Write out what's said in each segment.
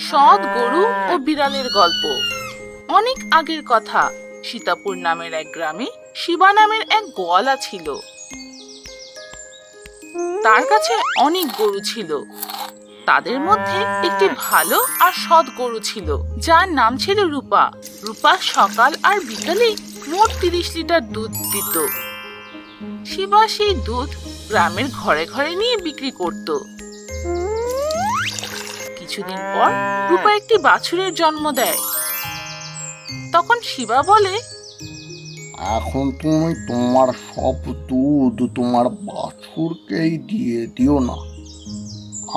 সৎ গরু ও বিড়ালের গল্প। অনেক আগের কথা, সীতাপুর নামের এক গ্রামে শিবা নামের এক গোয়ালা ছিল। তার কাছে অনেক গরু ছিল। তাদের মধ্যে একটি ভালো আর সৎ গরু ছিল, যার নাম ছিল রূপা। রূপা সকাল আর বিকালে মোট 30 লিটার দুধ দিত। শিবা সেই দুধ গ্রামের ঘরে ঘরে নিয়ে বিক্রি করত। কিছুদিন পর রূপা একটি বাছুরের জন্ম দেয়। তখন শিবা বলে, এখন তুমি তোমার সব দুধ তোমার বাছুরকেই দিয়ে দিও না,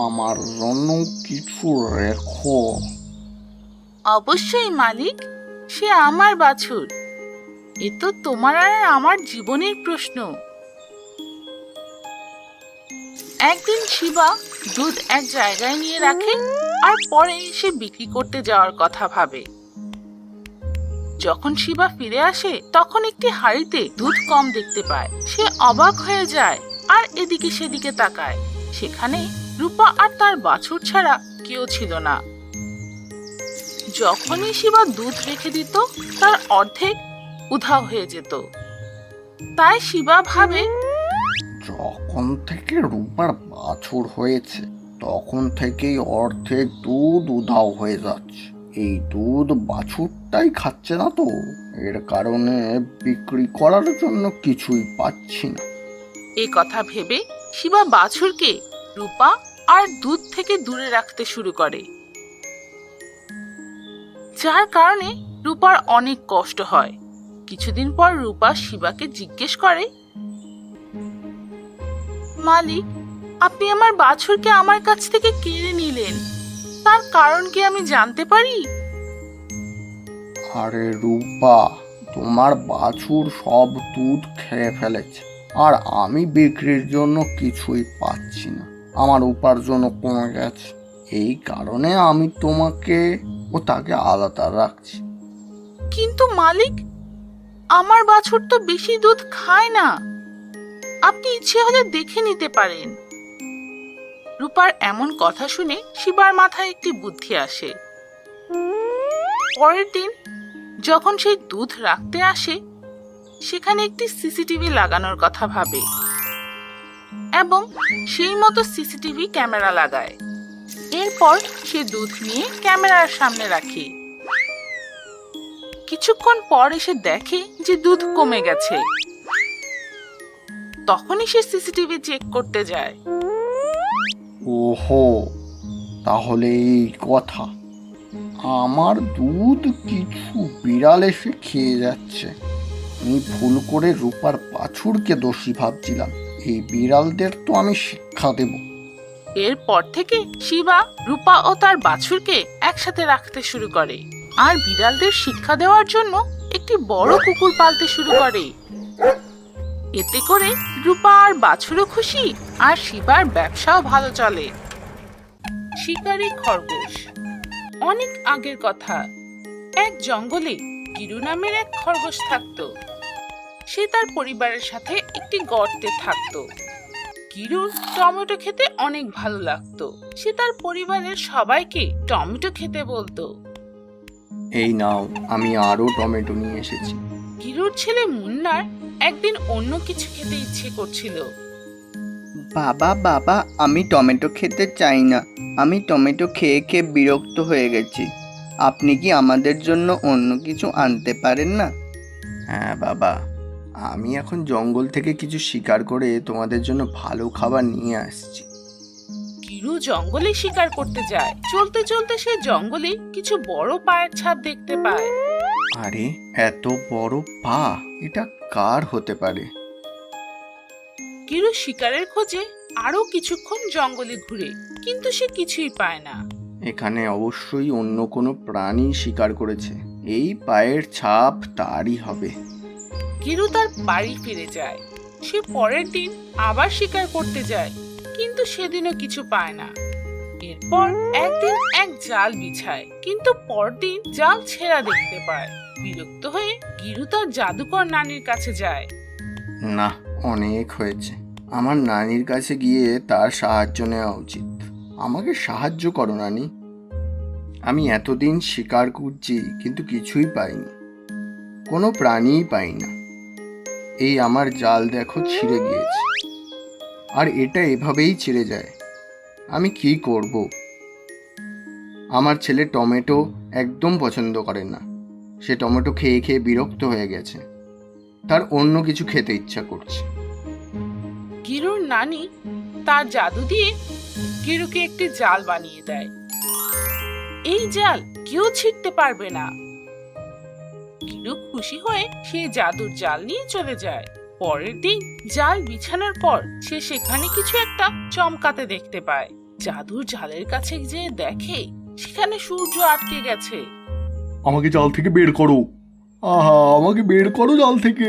আমার জন্য কিছু রেখো। অবশ্যই মালিক, সে আমার বাছুর। এ তো তোমার আর আমার জীবনের প্রশ্ন। একদিন শিবা দুধ এক জায়গায় নিয়ে রাখে আর পরে সে বিক্রি করতে যাওয়ার কথা ভাবে। যখন শিবা ফিরে আসে তখন একটি হাঁড়িতে দুধ কম দেখতে পায়। সে অবাক হয়ে যায় আর এদিকে সেদিকে তাকায়। সেখানে রূপা আর তার বাছুর ছাড়া কেউ ছিল না। যখনই শিবা দুধ রেখে দিত তার অর্ধেক উধাও হয়ে যেত। তাই শিবা ভাবে, যখন থেকে রূপার বাছুর হয়েছে তখন থেকেই অর্ধেক দুধ উধাও হয়ে যাচ্ছে। এই দুধ বাছুরটাই খাচ্ছে না তো, এর কারণে বিক্রি করার জন্য কিছুই পাচ্ছি না। এই কথা ভেবে শিবা বাছুরকে রূপা আর দুধ থেকে দূরে রাখতে শুরু করে, যার কারণে রূপার অনেক কষ্ট হয়। কিছুদিন পর রূপা শিবাকে জিজ্ঞেস করে, মালিক, আপনি আমার বাছুরকে আমার কাছ থেকে কেড়ে নিলেন, তার কারণ কি আমি জানতে পারি? আরে রূপা, তোমার বাছুর সব দুধ খেয়ে ফেলেছে আর আমি বিক্রির জন্য কিছুই পাচ্ছি না, আমার উপার্জনও কমে গেছে। এই কারণে আমি তোমাকে ও তাকে আলাদা রাখছি। কিন্তু মালিক, আমার বাছুর তো বেশি দুধ খায় না, আপনি ইচ্ছে হলে দেখে নিতে পারেন। রূপার এমন কথা শুনে শিবার মাথায় একটি বুদ্ধি আসে। পরের দিন যখন সে দুধ রাখতে আসে, সেখানে একটি সিসিটিভি লাগানোর কথা ভাবে এবং সেই মতো সিসিটিভি ক্যামেরা লাগায়। এরপর সে দুধ নিয়ে ক্যামেরার সামনে রাখে। কিছুক্ষণ পর এসে দেখে যে দুধ কমে গেছে। তখনই সে সিসিটিভি চেক করতে যায়। ওহো, তাহলে এই কথা, আমার দুধ কিছু বিড়াল এসে খেয়ে যাচ্ছে। আমি ভুল করে রূপার বাছুরকে দোষী ভাবছিলাম। এই বিড়ালদের তো আমি শিক্ষা দেব। এরপর থেকে শিবা রূপা ও তার বাছুরকে একসাথে রাখতে শুরু করে আর বিড়ালদের শিক্ষা দেওয়ার জন্য একটি বড় কুকুর পালতে শুরু করে। এতে করে রূপা আর বাছুরও খুশি আর শিবার ব্যবসাও ভালো চলে। শিকারী খরগোশ। অনেক আগের কথা, এক জঙ্গলে গিরু নামের এক খরগোশ থাকতো। সে তার পরিবারের সাথে একটি গর্তে থাকতো। গিরুর টমেটো খেতে অনেক ভালো লাগতো। সে তার পরিবারের সবাইকে টমেটো খেতে বলতো। এই নাও, আমি আরো টমেটো নিয়ে এসেছি। গিরুর ছেলে মুন্নার একদিন অন্য কিছু খেতে ইচ্ছে করছিল। বাবা বাবা, আমি টমেটো খেতে চাই না, আমি টমেটো খেয়ে খেয়ে বিরক্ত হয়ে গেছি। আপনি কি আমাদের জন্য অন্য কিছু আনতে পারেন না? হ্যাঁ বাবা, আমি এখন জঙ্গল থেকে কিছু শিকার করে তোমাদের জন্য ভালো খাবার নিয়ে আসছি। গিরু জঙ্গলে শিকার করতে যায়। চলতে চলতে সে জঙ্গলে কিছু বড় পায়ের ছাপ দেখতে পায়। আরে, এত বড় পা, এটা কার হতে পারে? গিরু শিকারের খোঁজে আরো কিছুক্ষণ জঙ্গলে ঘুরে, কিন্তু সে কিছুই পায় না। এখানে অবশ্যই অন্য কোনো প্রাণী শিকার করেছে। এই পায়ের ছাপ তারই হবে। গিরু তার বাড়ি ফিরে যায়। সে পরের দিন আবার শিকার করতে যায়, কিন্তু সেদিনও কিছু পায় না। এরপর একদিন এক জাল বিছায়, কিন্তু পরদিন জাল ছেঁড়া দেখতে পায়। বিরক্ত হয়ে গিরু তার জাদুকর নানির কাছে যায়। না, অনেক হয়েছে। আমার নানির কাছে গিয়ে তার সাহায্য নেওয়া উচিত। আমাকে সাহায্য করো নানি। আমি এতদিন শিকার করছি কিন্তু কিছুই পাইনি, কোনো প্রাণীই পাই না। এই আমার জাল দেখো ছিঁড়ে গিয়েছে, আর এটা এভাবেই ছিঁড়ে যায়। আমি কি করব? আমার ছেলে টমেটো একদম পছন্দ করে না। সে টমেটো খেয়ে খেয়ে বিরক্ত হয়ে গেছে, তার অন্য কিছু খেতে ইচ্ছা করছে। গিরুর নানি তার জাদু দিয়ে গিরুকে একটি জাল বানিয়ে দেয়। এই জাল কেউ ছিঁড়তে পারবে না। গিরু খুশি হয়ে সেই জাদুর জাল নিয়ে চলে যায়। পরের দিন জাল বিছানোর পর সে সেখানে কিছু একটা চমকাতে দেখতে পায়। জাদুর জালের কাছে যে দেখে সেখানে সূর্য আটকে গেছে। আমাকে জাল থেকে বের করো, আহা আমাকে বের করো জাল থেকে।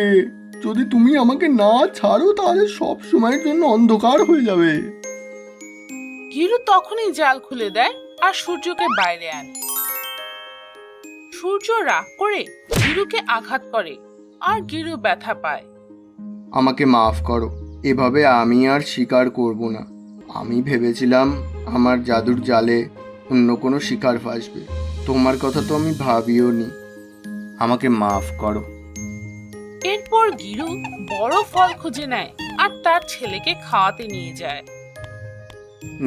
যদি তুমি আমাকে না ছাড়ো তাহলে সব সময়ের জন্য অন্ধকার হয়ে যাবে। গিরু তখনই জাল খুলে দেয় আর সূর্যকে বাইরে আনে। সূর্য রাগ করে গিরুকে আঘাত করে আর গিরু ব্যথা পায়। আমাকে মাফ করো, এভাবে আমি আর শিকার করব না। আমি ভেবেছিলাম আমার জাদুর জালে অন্য কোনো শিকার ফাঁসবে, তোমার কথা তো আমি ভাবিও নি। আমাকে মাফ করো। এরপর গিরু বড় ফল খুঁজে নেয় আর তার ছেলেকে খাওয়াতে নিয়ে যায়।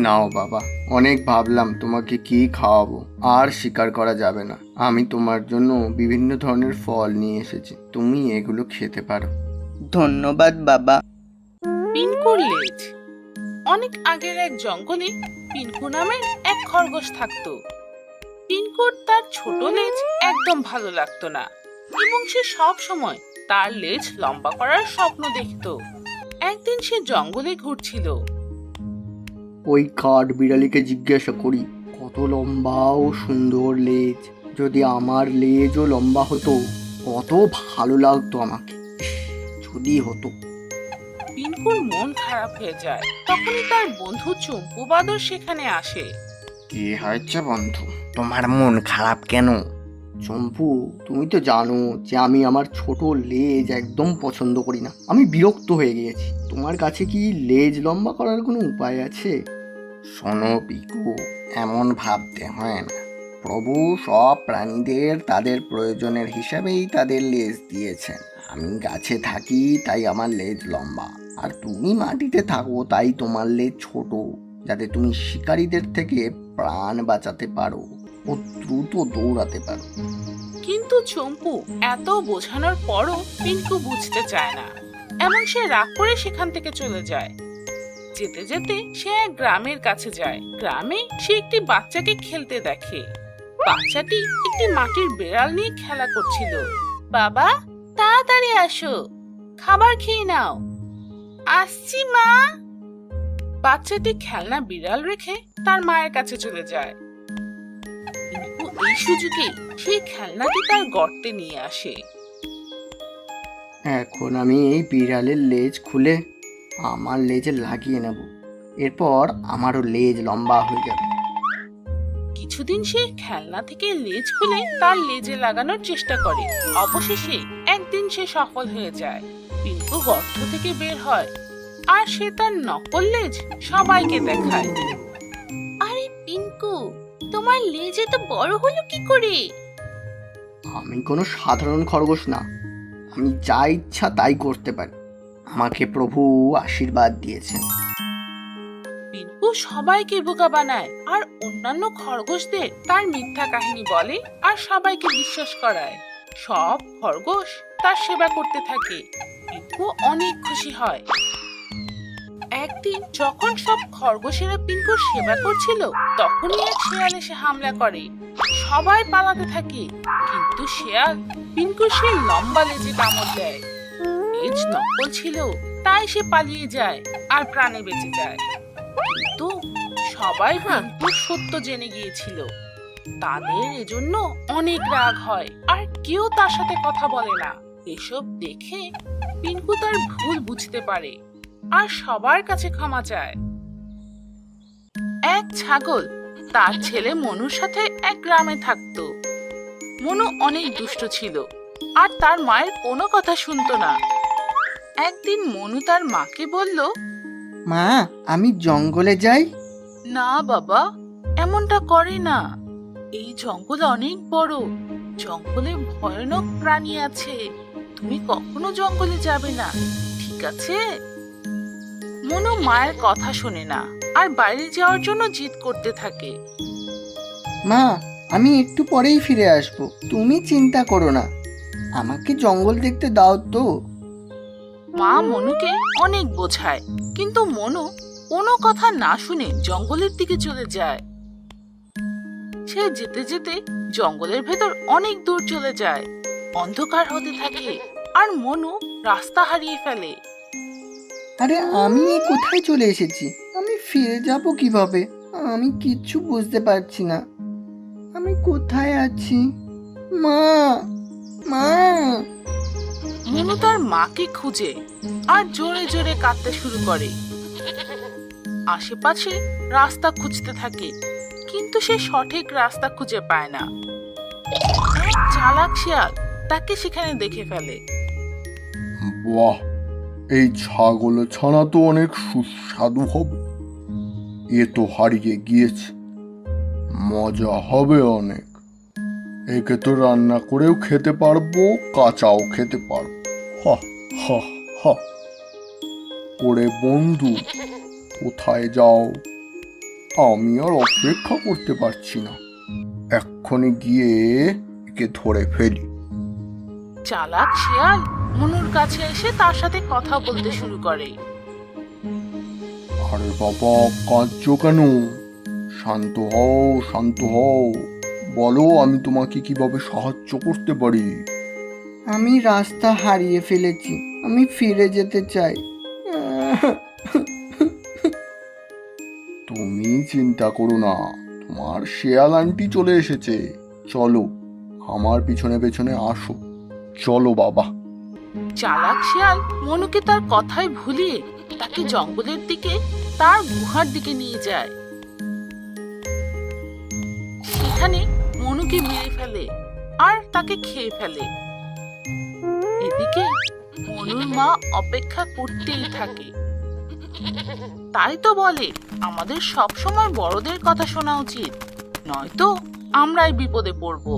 নাও বাবা, অনেক ভাবলাম তোমাকে কি খাওয়াবো, আর শিকার করা যাবে না। আমি তোমার জন্য বিভিন্ন ধরনের ফল নিয়ে এসেছি, তুমি এগুলো খেতে পারো। ধন্যবাদ বাবা। পিনকুর লেজ। অনেক আগের এক জঙ্গলে পিনকু নামের এক খরগোশ থাকতো। পিনকুর তার ছোট লেজ একদম ভালো লাগতো না এবং সে সব সময় তার লেজ লম্বা করার স্বপ্ন দেখতো। একদিন সে জঙ্গলে ঘুরছিল। ওই কাঠ বিড়ালিকে জিজ্ঞাসা করি, কত লম্বা ও সুন্দর লেজ। যদি আমার লেজও লম্বা হতো কত ভালো লাগতো আমাকে, যদি হতো। পিনকুর মন খারাপ হয়ে যায়। তখনই তার বন্ধু চম্পু বাদর সেখানে আসে। কি হয়েছে বন্ধু, তোমার মন খারাপ কেন? চম্পু, তুমি তো জানো যে আমি আমার ছোট লেজ একদম পছন্দ করি না। আমি বিরক্ত হয়ে গিয়েছি। তোমার কাছে কি লেজ লম্বা করার কোনো উপায় আছে? শোনো পিকু, এমন ভাবতে হয় না। প্রভু সব প্রাণীদের তাদের প্রয়োজনের হিসাবেই তাদের লেজ দিয়েছেন। আমি গাছে থাকি তাই আমার লেজ লম্বা, আর তুমি মাটিতে থাকো তাই তোমার লেজ ছোট, যাতে তুমি শিকারীদের থেকে প্রাণ বাঁচাতে পারো ও দ্রুত দৌড়াতে পারো। কিন্তু চম্পু এত বোঝানোর পরও পিনকু বুঝতে চায় না এবং সে রাগ করে সেখান থেকে চলে যায়। যেতে যেতে সে এক গ্রামের কাছে যায়। গ্রামে সে একটি বাচ্চাকে খেলতে দেখে। বাচ্চাটি একটি মাটির বিড়াল নিয়ে খেলা করছিল। বাবা, তাড়াতাড়ি আসো, খাবার খেয়ে নাও। আসছি মা। বাচ্চাটি খেলনা বিড়াল রেখে তার মায়ের কাছে চলে যায়। কিন্তু এই সুযোগে সেই খেলনাটি তার গর্তে নিয়ে আসে। এখন আমি এই বিড়ালের লেজ খুলে আমার লেজে লাগিয়ে নেব, এরপর আমারও লেজ লম্বা হয়ে যাবে। কিছুদিন সে খেলনা থেকে লেজ খুলে তার লেজে লাগানোর চেষ্টা করে। অবশেষে একদিন সে সফল হয়ে যায়। পিন্টু গর্ত থেকে বের হয় আর সে তার নকল লেজ সবাইকে দেখায়। আরে পিঙ্কু, তোমার লেজ এত বড় হলো কি করে? আমি কোনো সাধারণ খরগোশ না, আমি যা ইচ্ছা তাই করতে পারি। আমাকে প্রভু আশীর্বাদ দিয়েছেন। পিন্টু সবাইকে বোকা বানায় আর অন্যান্য খরগোশদের তার মিথ্যা কাহিনী বলে আর সবাইকে বিশ্বাস করায়। সব খরগোশ তার সেবা করতে থাকে। পিন্টু অনেক খুশি হয়। একদিন যখন সব খরগোশেরা পিন্টুর সেবা করছিল, তখনই এক শেয়াল এসে হামলা করে। সবাই পালাতে থাকে, কিন্তু শেয়াল পিন্টুর সেই লম্বা লেজে কামড় দেয়। লেজ নকল ছিল, তাই সে পালিয়ে যায় আর প্রাণে বেঁচে যায়। কিন্তু সবাই পিন্টুর সত্য জেনে গিয়েছিল। তাদের এজন্য অনেক রাগ হয় আর কেউ তার সাথে কথা বলে না। এসব দেখে পিন্টু তার ভুল বুঝতে পারে আর সবার কাছে ক্ষমা চায়। এক ছাগল তার ছেলে মনুর সাথে এক গ্রামে থাকতো। মনু অনেক দুষ্ট ছিল আর তার মায়ের কোনো কথা শুনতো না। একদিন মনু তার মাকে বলল, মা, আমি জঙ্গলে যাই। না বাবা, এমনটা করে না। এই জঙ্গল অনেক বড়, জঙ্গলে ভয়ানক প্রাণী আছে, তুমি কখনো জঙ্গলে যাবে না, ঠিক আছে? মনু মায়ের কথা শোনে না আর বাইরে যাওয়ার জন্য জিদ করতে থাকে। মা, আমি একটু পরেই ফিরে আসব, তুমি চিন্তা করো না, আমাকে জঙ্গল দেখতে দাও তো। মা মনুকে অনেক বোঝায়, কিন্তু মনু কোনো কথা না শুনে জঙ্গলের দিকে চলে যায়। সে যেতে যেতে জঙ্গলের ভেতর অনেক দূর চলে যায়। অন্ধকার হতে থাকে আর মনু রাস্তা হারিয়ে ফেলে। আরে আমি এ কোথায় চলে এসেছি? আমি ফিরে যাব কিভাবে? আমি কিচ্ছু বুঝতে পারছি না। আমি কোথায় আছি? মা, মা! মনু তার মাকে খুঁজে আর জোরে জোরে কাঁদতে শুরু করে। আশেপাশে রাস্তা খুঁজতে থাকে, কিন্তু সে সঠিক রাস্তা খুঁজে পায় না। এক চালাক শিয়াল তাকে সেখানে দেখে ফেলে। বাহ, এই ছাগল ছানা তো অনেক সুস্বাদু হবে। এ তো হারিয়ে গিয়েছে, মজা হবে অনেক। একে তো রান্না করেও খেতে পারবো, কাঁচাও খেতে পারবো। হা হা হা। ওরে বন্ধু, কোথায় যাও? আমি আর অপেক্ষা করতে পারছি না, এক্ষুনি গিয়ে একে ধরে ফেলি। চালাক শিয়াল মনুর কাছে এসে তার সাথে কথা বলতে শুরু করে। আরে বাবা, কাঁদছো কেন? শান্ত হও, শান্ত হও। বলো, আমি তোমাকে কিভাবে সাহায্য করতে পারি? আমি রাস্তা হারিয়ে ফেলেছি, আমি ফিরে যেতে চাই। তুমি চিন্তা করো না, তোমার শেয়াল আন্টি চলে এসেছে। চলো, আমার পিছনে পেছনে আসো। চলো বাবা। চালাক শিয়াল মনুকে তার কথায় ভুলিয়ে তাকে জঙ্গলের দিকে, তার গুহার দিকে নিয়ে যায়। সেখানে মনুকে মেরে ফেলে আর তাকে খেয়ে ফেলে। এদিকে মনুর মা অপেক্ষা করতেই থাকে। তাই তো বলে, আমাদের সব সময় বড়দের কথা শোনা উচিত, নয়তো আমরাই বিপদে পড়বো।